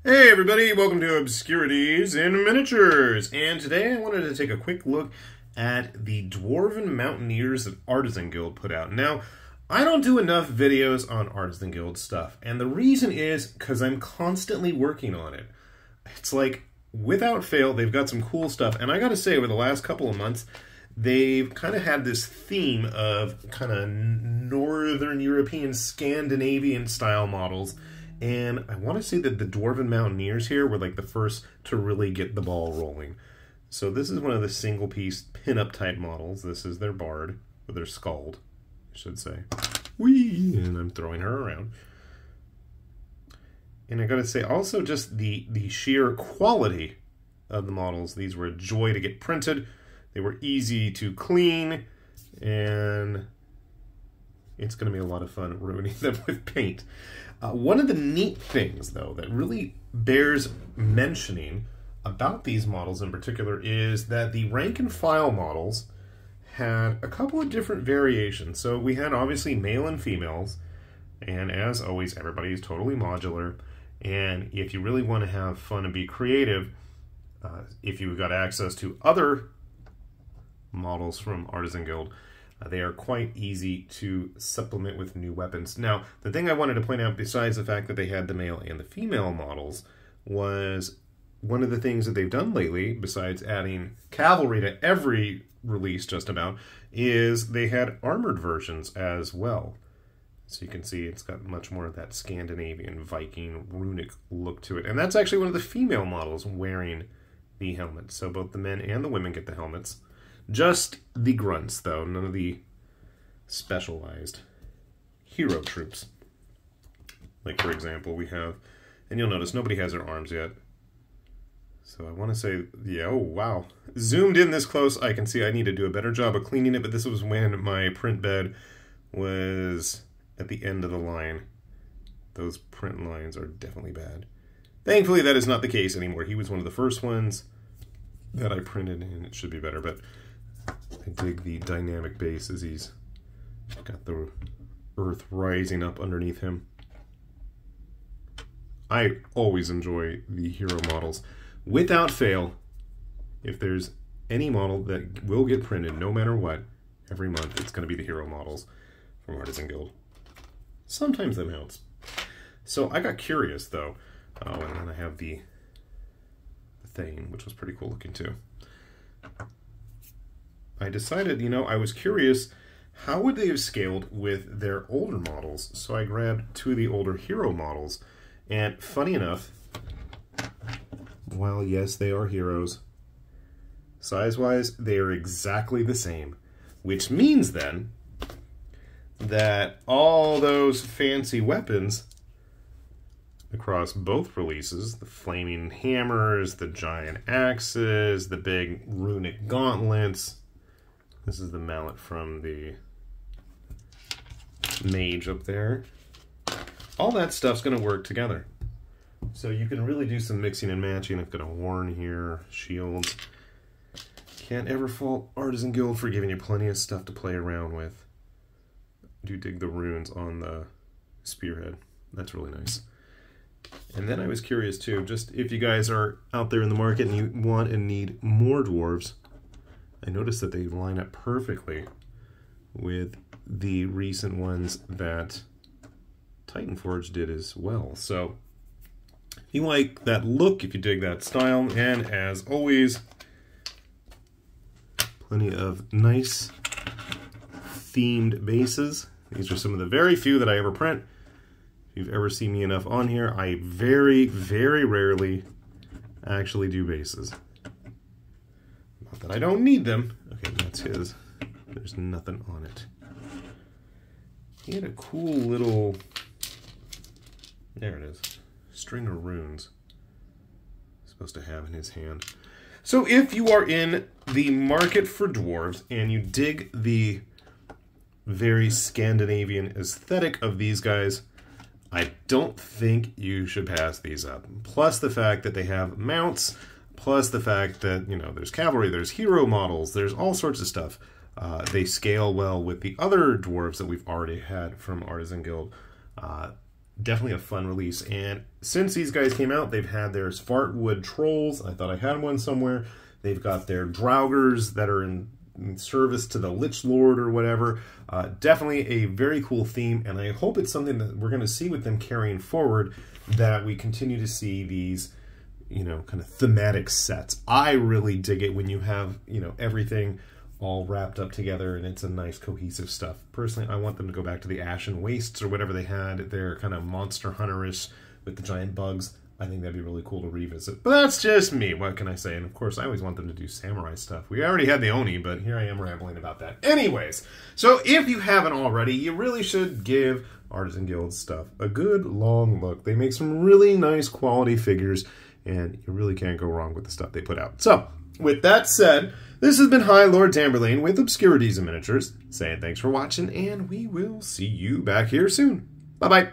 Hey everybody, welcome to Obscurities in Miniatures, and today I wanted to take a quick look at the Dwarven Mountaineers that Artisan Guild put out. Now, I don't do enough videos on Artisan Guild stuff, and the reason is because I'm constantly working on it. It's like, without fail, they've got some cool stuff, and I gotta say, over the last couple of months, they've kind of had this theme of kind of Northern European, Scandinavian style models. And I want to say that the Dwarven Mountaineers here were like the first to really get the ball rolling. So this is one of the single piece pinup type models. This is their bard, or their skald, I should say. Whee! And I'm throwing her around. And I gotta say also just the sheer quality of the models. These were a joy to get printed. They were easy to clean, and it's gonna be a lot of fun ruining them with paint. One of the neat things, though, that really bears mentioning about these models in particular is that the rank and file models had a couple of different variations. So we had obviously male and females, and as always, everybody is totally modular. And if you really want to have fun and be creative, if you've got access to other models from Artisan Guild, they are quite easy to supplement with new weapons. Now, the thing I wanted to point out, besides the fact that they had the male and the female models, was one of the things that they've done lately, besides adding cavalry to every release just about, is they had armored versions as well. So you can see it's got much more of that Scandinavian Viking runic look to it. And that's actually one of the female models wearing the helmet. So both the men and the women get the helmets. Just the grunts, though, none of the specialized hero troops. Like, for example, we have, and you'll notice nobody has their arms yet. So I want to say, yeah, oh, wow. Zoomed in this close, I can see I need to do a better job of cleaning it, but this was when my print bed was at the end of the line. Those print lines are definitely bad. Thankfully, that is not the case anymore. He was one of the first ones that I printed, and it should be better, but I dig the dynamic base as he's got the earth rising up underneath him. I always enjoy the hero models. Without fail, if there's any model that will get printed, no matter what, every month, it's going to be the hero models from Artisan Guild. Sometimes the mounts. So I got curious, though, and then I have the Thane, which was pretty cool looking, too. I decided, I was curious, how would they have scaled with their older models? So I grabbed two of the older hero models, and funny enough, while yes, they are heroes, size-wise, they are exactly the same, which means then that all those fancy weapons across both releases, the flaming hammers, the giant axes, the big runic gauntlets. This is the mallet from the mage up there. All that stuff's going to work together. So you can really do some mixing and matching. I've got a horn here, shields. Can't ever fault Artisan Guild for giving you plenty of stuff to play around with. I do dig the runes on the spearhead. That's really nice. And then I was curious too, just if you guys are out there in the market and you want and need more dwarves, I noticed that they line up perfectly with the recent ones that Titanforge did as well. So if you like that look, if you dig that style, and as always, plenty of nice themed bases. These are some of the very few that I ever print. If you've ever seen me enough on here, I very, very rarely actually do bases. Not that I don't need them. Okay, that's his. There's nothing on it. He had a cool little, there it is, string of runes he's supposed to have in his hand. So if you are in the market for dwarves and you dig the very Scandinavian aesthetic of these guys, I don't think you should pass these up. Plus the fact that they have mounts, plus the fact that, there's cavalry, there's hero models, there's all sorts of stuff. They scale well with the other dwarves that we've already had from Artisan Guild. definitely a fun release. And since these guys came out, they've had their Svartwood Trolls. I thought I had one somewhere. They've got their Draugrs that are in service to the Lich Lord or whatever. Definitely a very cool theme, and I hope it's something that we're going to see with them carrying forward, that we continue to see these, you know, kind of thematic sets. I really dig it when you have, you know, everything all wrapped up together and it's a nice cohesive stuff. Personally, I want them to go back to the Ashen Wastes or whatever they had. They're kind of monster hunterish with the giant bugs. I think that'd be really cool to revisit. But that's just me. What can I say? And of course, I always want them to do samurai stuff. We already had the Oni, but here I am rambling about that. Anyways, so if you haven't already, you really should give Artisan Guild stuff a good long look. They make some really nice quality figures, and you really can't go wrong with the stuff they put out. So, with that said, this has been High Lord Tamberlane with Obscurities and Miniatures, saying thanks for watching, and we will see you back here soon. Bye-bye.